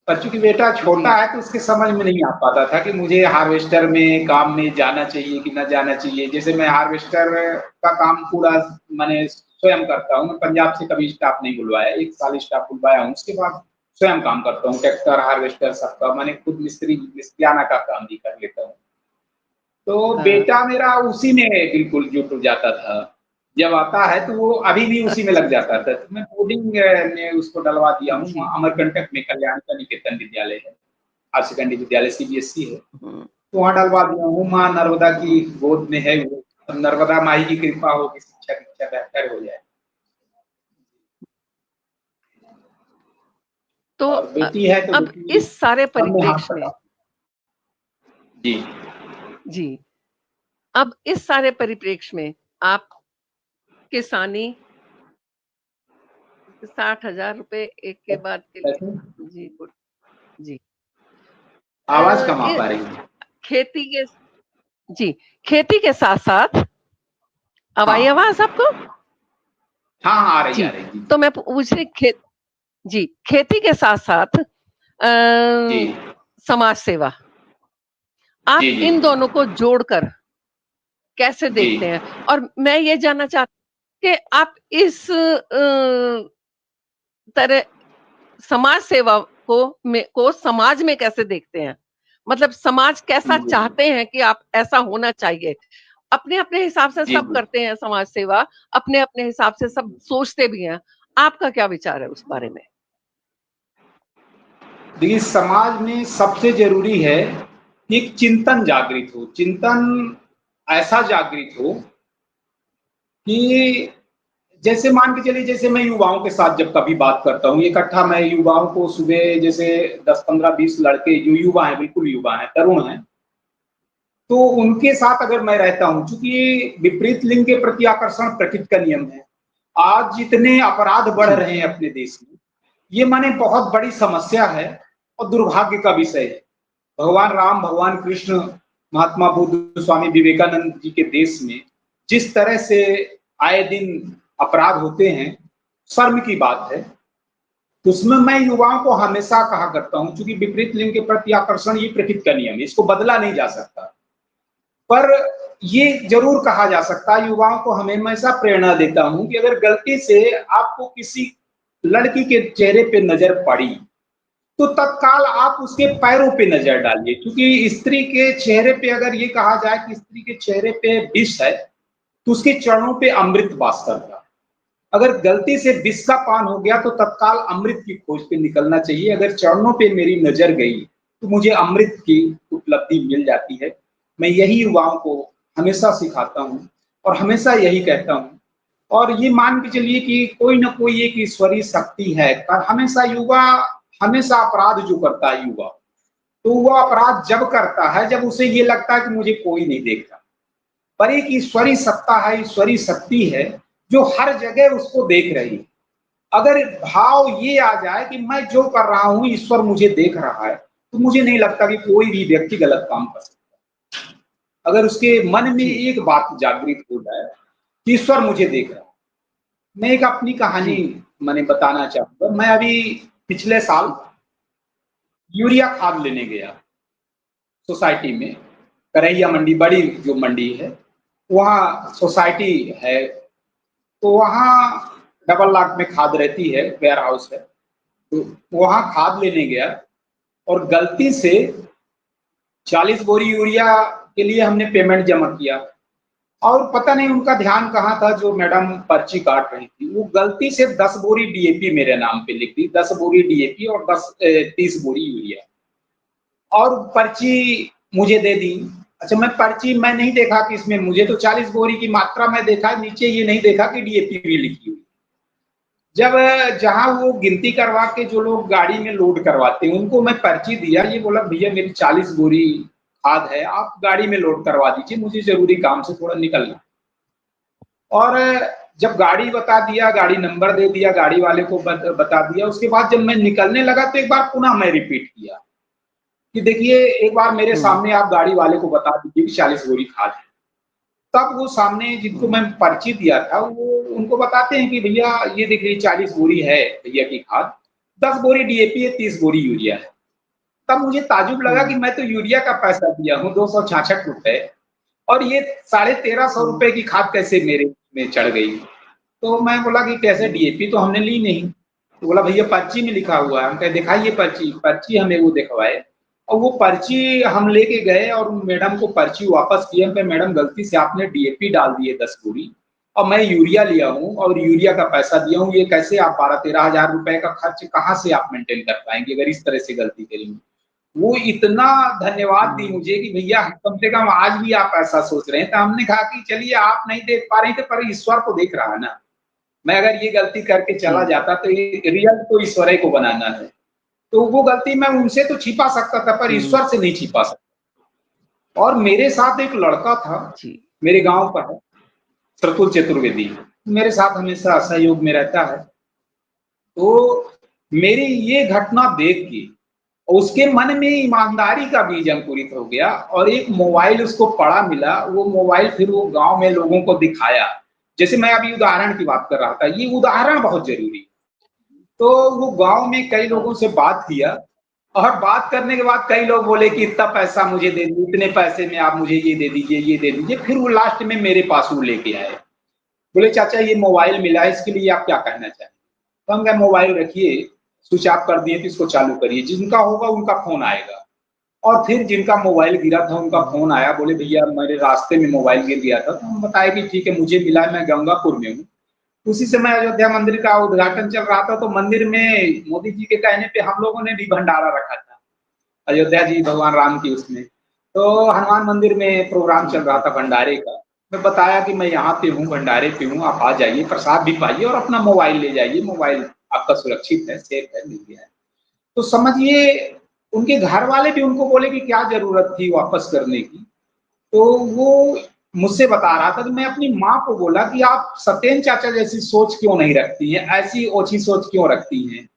पर चूँकि बेटा जी, छोटा है तो उसके समझ में नहीं आ पाता था कि मुझे हार्वेस्टर में काम में जाना चाहिए कि ना जाना चाहिए। जैसे मैं हार्वेस्टर का काम पूरा मैंने स्वयं करता हूँ, मैं पंजाब से कभी स्टाफ नहीं बुलवाया, 1 साल स्टाफ बुलवाया हूँ, उसके बाद स्वयं काम करता हूँ, ट्रैक्टर, हार्वेस्टर सबका। मैंने खुद मिस्त्रियाना का काम भी कर लेता हूँ। तो हाँ, बेटा मेरा उसी में बिल्कुल जुट जाता था। जब आता है तो वो अभी भी उसी में लग अच्छा, जाता था। तो मैं कोडिंग में उसको डलवा दिया हूँ, जी, वहाँ अमरकंटक में कल्याण का निकेतन विद्यालय है, हायर सेकेंडरी विद्यालय सीबीएसई है। हुँ, तो वहाँ डलवा दिया हूँ, माँ नर्मदा की गोद में है वो। अब नर्मदा माई की कृपा हो कि शिक्षा-दीक्षा बेहतर हो जाए। तो और बेटी है तो अब बेटी इस सारे सब में हाथ परिप्रेक्ष्य में बटाती जी। जी, अब इस सारे परिप्रेक्ष्य में आप किसानी 60,000 रुपए एक के बाद के लिए कैसे? जी, गुड, जी। आवाज़ कम आ ये पा रही है। खेती के जी, खेती के साथ-साथ अब आई हाँ। आवाज़ आपको? हाँ, हाँ, आ जी, रही है। तो मैं पूछ रही जी, खेती के साथ-साथ जी। समाज सेवा, जी, आप जी। इन दोनों को जोड़कर कैसे जी। देखते हैं? और मैं ये जानना चाहती कि आप इस तरह समाज सेवा को समाज में कैसे देखते हैं? मतलब समाज कैसा जी। चाहते हैं कि आप ऐसा होना चाहिए? अपने-अपने हिसाब से जी, सब जी। करते हैं समाज सेवा, अपने-अपने हिसाब से सब सोचते भी हैं। आपका क्या विचार है उस बारे में? देखिए, समाज में सबसे ज़रूरी है कि एक चिंतन जागृत हो। चिंतन ऐसा जागृत हो कि जैसे मान के चलिए, जैसे मैं युवाओं के साथ जब कभी बात करता हूँ, इकट्ठा मैं युवाओं को सुबह जैसे 10, 15, 20 लड़के जो युवा हैं, बिल्कुल युवा हैं, तरुण हैं, तो उनके साथ अगर मैं रहता हूँ, चूँकि विपरीत लिंग के प्रति आकर्षण प्रकृति का नियम है। आज जितने अपराध बढ़ जी, रहे हैं अपने देश में, ये माने बहुत बड़ी समस्या है और दुर्भाग्य का विषय है। भगवान राम, भगवान कृष्ण, महात्मा बुद्ध, स्वामी विवेकानंद जी के देश में जिस तरह से आए दिन अपराध होते हैं, शर्म की बात है। तो उसमें मैं युवाओं को हमेशा कहा करता हूँ, चूँकि विपरीत लिंग के प्रति आकर्षण ये प्रकृति का नियम है, इसको बदला नहीं जा सकता। पर ये ज़रूर कहा जा सकता है, युवाओं को हमेशा प्रेरणा देता हूँ कि अगर गलती से आपको किसी लड़की के चेहरे पे नज़र पड़ी, तो तत्काल आप उसके पैरों पे नज़र डालिए, क्योंकि स्त्री के चेहरे पे अगर ये कहा जाए कि स्त्री के चेहरे पे विष है, तो उसके चरणों पे अमृत वास करता है। अगर गलती से विष का पान हो गया तो तत्काल अमृत की खोज पे निकलना चाहिए। अगर चरणों पे मेरी नज़र गई, तो मुझे अमृत की उपलब्धि मिल जाती है। मैं यही युवाओं को हमेशा सिखाता हूँ और हमेशा यही कहता हूँ। और ये मान के चलिए कि कोई ना कोई एक ईश्वरीय शक्ति है। हमेशा युवा हमेशा अपराध जो करता है युवा, तो वह अपराध जब करता है जब उसे ये लगता है कि मुझे कोई नहीं देख रहा। पर एक ईश्वरीय सत्ता है, ईश्वरीय शक्ति है जो हर जगह उसको देख रही है। अगर भाव ये आ जाए कि मैं जो कर रहा हूँ ईश्वर मुझे देख रहा है, तो मुझे नहीं लगता कि कोई भी व्यक्ति गलत काम कर सकता। अगर उसके मन में जी, एक बात जागृत हो जाए कि ईश्वर मुझे देख रहा है। मैं एक अपनी कहानी जी, मैंने बताना चाहूँगा। मैं अभी पिछले साल यूरिया खाद लेने गया सोसाइटी में, करैया मंडी, बड़ी जो मंडी है, वहाँ सोसाइटी है, तो वहाँ डबल लाख में खाद रहती है, वेयर हाउस है। तो वहां खाद लेने गया और गलती से 40 बोरी यूरिया के लिए हमने पेमेंट जमा किया, और पता नहीं उनका ध्यान कहाँ था, जो मैडम पर्ची काट रही थी वो गलती से 10 बोरी डीएपी मेरे नाम पे लिख दी, 10 बोरी डीएपी और 30 बोरी यूरिया, और पर्ची मुझे दे दी। अच्छा, मैं नहीं देखा कि इसमें, मुझे तो 40 बोरी की मात्रा में देखा, नीचे ये नहीं देखा कि डीएपी भी लिखी हुई। जब जहां वो गिनती करवा के जो लोग गाड़ी में लोड करवाते हैं उनको मैं पर्ची दिया, ये बोला भैया मेरी 40 बोरी खाद है, आप गाड़ी में लोड करवा दीजिए, मुझे जरूरी काम से थोड़ा निकलना। और जब गाड़ी बता दिया, गाड़ी नंबर दे दिया, गाड़ी वाले को बता दिया, उसके बाद जब मैं निकलने लगा तो एक बार पुनः मैं रिपीट किया कि देखिए एक बार मेरे सामने आप गाड़ी वाले को बता दीजिए कि 40 बोरी खाद है। तब वो सामने जिनको मैं पर्ची दिया था वो उनको बताते हैं कि भैया ये देखिए 40 बोरी है भैया की खाद, 10 बोरी डीएपी है, 30 बोरी यूरिया है। तब मुझे ताजुब लगा कि मैं तो यूरिया का पैसा दिया हूँ 266 रुपए, और ये 1350 रुपए की खाद कैसे मेरे में चढ़ गई। तो मैं बोला कि कैसे, डीएपी तो हमने ली नहीं। तो बोला भैया पर्ची में लिखा हुआ है। हम कहे दिखाइए पर्ची। पर्ची हमें वो दिखवाए और वो पर्ची हम लेके गए और मैडम को पर्ची वापस किए। हम मैडम गलती से आपने डीएपी डाल दिए 10 बोरी और मैं यूरिया लिया हूँ और यूरिया का पैसा दिया हूँ, ये कैसे आप 12-13 हजार रुपए का खर्च कहाँ से आप मेंटेन कर पाएंगे अगर इस तरह से गलती करेंगे। वो इतना धन्यवाद दी मुझे कि भैया कम से कम आज भी आप ऐसा सोच रहे हैं। तो हमने कहा कि चलिए आप नहीं देख पा रहे थे पर ईश्वर को देख रहा है ना, मैं अगर ये गलती करके चला जाता तो ये रियल तो ईश्वर को बनाना है, तो वो गलती मैं उनसे तो छिपा सकता था पर ईश्वर से नहीं छिपा सकता। और मेरे साथ एक लड़का था, मेरे गांव का है, प्रतुल चतुर्वेदी, मेरे साथ हमेशा सहयोग में रहता है। तो मेरी ये घटना देख के उसके मन में ईमानदारी का बीज अंकुरित हो गया और एक मोबाइल उसको पड़ा मिला। वो मोबाइल फिर वो गांव में लोगों को दिखाया। जैसे मैं अभी उदाहरण की बात कर रहा था, ये उदाहरण बहुत जरूरी है। तो वो गांव में कई लोगों से बात किया और बात करने के बाद कई लोग बोले कि इतना पैसा मुझे दे दीजिए, इतने पैसे में आप मुझे ये दे दीजिए, ये दे दीजिए। फिर वो लास्ट में मेरे पास वो लेके आए, बोले चाचा ये मोबाइल मिला है, इसके लिए आप क्या कहना चाहेंगे। तो हम कहे मोबाइल रखिए, स्विच ऑफ कर दिए तो इसको चालू करिए, जिनका होगा उनका फोन आएगा। और फिर जिनका मोबाइल गिरा था उनका फोन आया, बोले भैया मेरे रास्ते में मोबाइल गिर गया था। तो हम बताया कि ठीक है मुझे मिला है, मैं गंगापुर में हूँ। उसी समय अयोध्या मंदिर का उद्घाटन चल रहा था, तो मंदिर में मोदी जी के कहने पे हम लोगों ने भी भंडारा रखा था, अयोध्या जी भगवान राम की उसमें। तो हनुमान मंदिर में प्रोग्राम चल रहा था भंडारे का। मैं बताया कि मैं यहाँ पे हूँ, भंडारे पे हूँ, आप आ जाइए, प्रसाद भी पाइए और अपना मोबाइल ले जाइए, मोबाइल आपका सुरक्षित है, सेफ है, मिल गया है। तो समझिए उनके घर वाले भी उनको बोले कि क्या जरूरत थी वापस करने की। तो वो मुझसे बता रहा था कि मैं अपनी माँ को बोला कि आप सत्येन चाचा जैसी सोच क्यों नहीं रखती हैं, ऐसी ओछी सोच क्यों रखती हैं,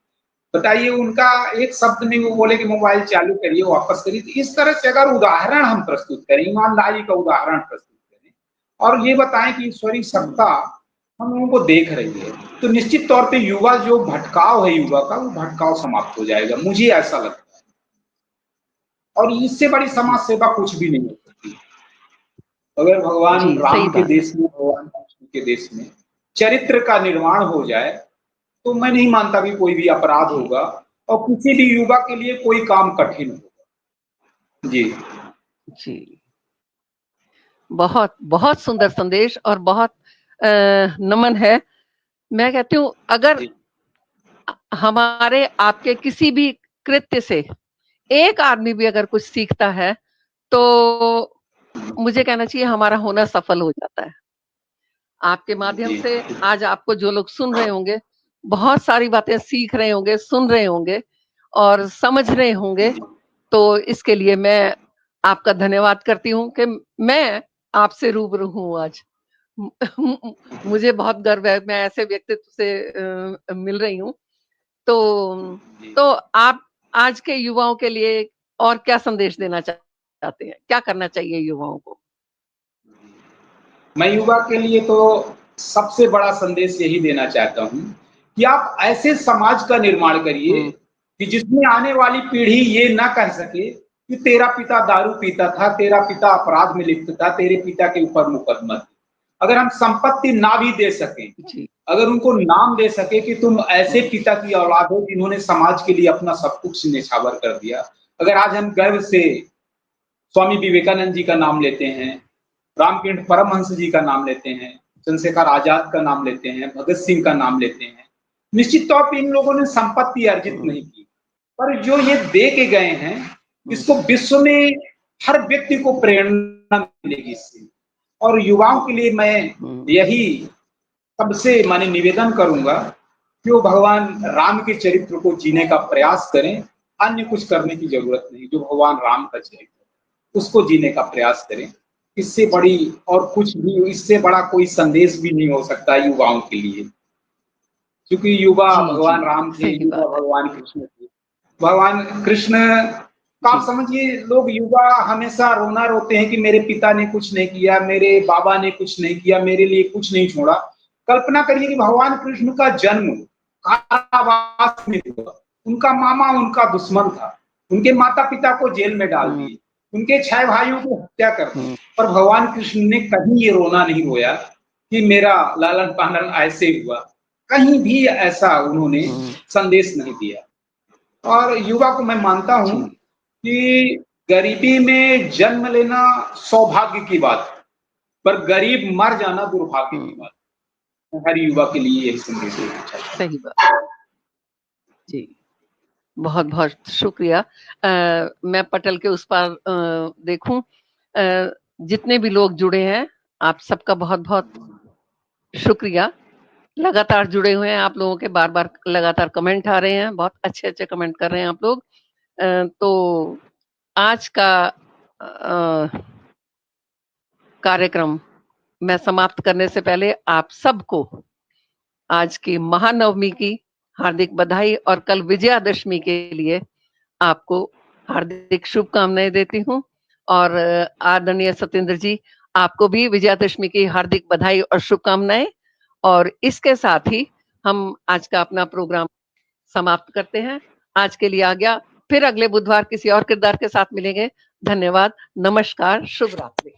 बताइए। उनका एक शब्द में वो बोले कि मोबाइल चालू करिए, वापस करिए। तो इस तरह से अगर उदाहरण हम प्रस्तुत करें, ईमानदारी का उदाहरण प्रस्तुत करें और ये बताएं कि ईश्वरीय सत्ता हम लोगों को देख रही है, तो निश्चित तौर पे युवा जो भटकाव है युवा का, वो भटकाव समाप्त हो जाएगा, मुझे ऐसा लगता है। और इससे बड़ी समाज सेवा कुछ भी नहीं हो सकती। अगर भगवान राम के देश में, भगवान कृष्ण के देश में चरित्र का निर्माण हो जाए तो मैं नहीं मानता कि कोई भी अपराध होगा और किसी भी युवा के लिए कोई काम कठिन होगा। जी जी, बहुत बहुत सुंदर संदेश और बहुत नमन है। मैं कहती हूँ अगर हमारे आपके किसी भी कृत्य से एक आदमी भी अगर कुछ सीखता है तो मुझे कहना चाहिए हमारा होना सफल हो जाता है। आपके माध्यम से आज आपको जो लोग सुन रहे होंगे बहुत सारी बातें सीख रहे होंगे, सुन रहे होंगे और समझ रहे होंगे। तो इसके लिए मैं आपका धन्यवाद करती हूँ कि मैं आपसे रूबरू हूँ आज। मुझे बहुत गर्व है, मैं ऐसे व्यक्तित्व से मिल रही हूँ। तो आप आज के युवाओं के लिए और क्या संदेश देना चाहते हैं, क्या करना चाहिए युवाओं को? मैं युवा के लिए तो सबसे बड़ा संदेश यही देना चाहता हूँ कि आप ऐसे समाज का निर्माण करिए कि जिसमें आने वाली पीढ़ी ये ना कह सके कि तेरा पिता दारू पीता था, तेरा पिता अपराध में लिप्त था, तेरे पिता के ऊपर मुकदमा था। अगर हम संपत्ति ना भी दे सकें, जी, अगर उनको नाम दे सके कि तुम ऐसे पिता की औलाद हो जिन्होंने समाज के लिए अपना सब कुछ न्यौछावर कर दिया, अगर आज हम गर्व से स्वामी विवेकानंद जी का नाम लेते हैं, रामकृष्ण परमहंस जी का नाम लेते हैं, चंद्रशेखर आजाद का नाम लेते हैं, भगत सिंह का नाम लेते हैं, निश्चित तौर पे इन लोगों ने संपत्ति अर्जित नहीं की, पर जो ये दे के गए हैं, इसको विश्व में हर व्यक्ति को प्रेरणा मिलेगी इससे। और युवाओं के लिए मैं यही सबसे माने निवेदन करूंगा कि वो भगवान राम के चरित्र को जीने का प्रयास करें, अन्य कुछ करने की जरूरत नहीं। जो भगवान राम का चरित्र उसको जीने का प्रयास करें। इससे बड़ी और कुछ भी, इससे बड़ा कोई संदेश भी नहीं हो सकता युवाओं के लिए, क्योंकि युवा भगवान राम थे, युवा भगवान कृष्ण थे। भगवान कृष्ण का आप समझिए, लोग युवा हमेशा रोना रोते हैं कि मेरे पिता ने कुछ नहीं किया, मेरे बाबा ने कुछ नहीं किया, मेरे लिए कुछ नहीं छोड़ा। कल्पना करिए कि भगवान कृष्ण का जन्म कारावास में हुआ, उनका मामा उनका दुश्मन था, उनके माता पिता को जेल में डाल दिए, उनके 6 भाइयों को हत्या कर दी, पर भगवान कृष्ण ने कहीं ये रोना नहीं रोया कि मेरा लालन पालन ऐसे हुआ। कहीं भी ऐसा उन्होंने संदेश नहीं दिया। और युवा को मैं मानता हूं कि गरीबी में जन्म लेना सौभाग्य की बात है, पर गरीब मर जाना दुर्भाग्य की बात है। हर युवा के लिए यही संदेश देना चाहिए। सही बात जी, बहुत बहुत शुक्रिया। मैं पटल के उस पार देखूं, जितने भी लोग जुड़े हैं आप सबका बहुत बहुत शुक्रिया। लगातार जुड़े हुए हैं आप लोगों के, बार बार लगातार कमेंट आ रहे हैं, बहुत अच्छे अच्छे कमेंट कर रहे हैं आप लोग। तो आज का कार्यक्रम मैं समाप्त करने से पहले आप सबको आज की महानवमी की हार्दिक बधाई और कल विजयादशमी के लिए आपको हार्दिक शुभकामनाएं देती हूँ। और आदरणीय सत्येंद्र जी, आपको भी विजयादशमी की हार्दिक बधाई और शुभकामनाएं। और इसके साथ ही हम आज का अपना प्रोग्राम समाप्त करते हैं। आज के लिए आज्ञा, फिर अगले बुधवार किसी और किरदार के साथ मिलेंगे। धन्यवाद, नमस्कार, शुभ रात्रि।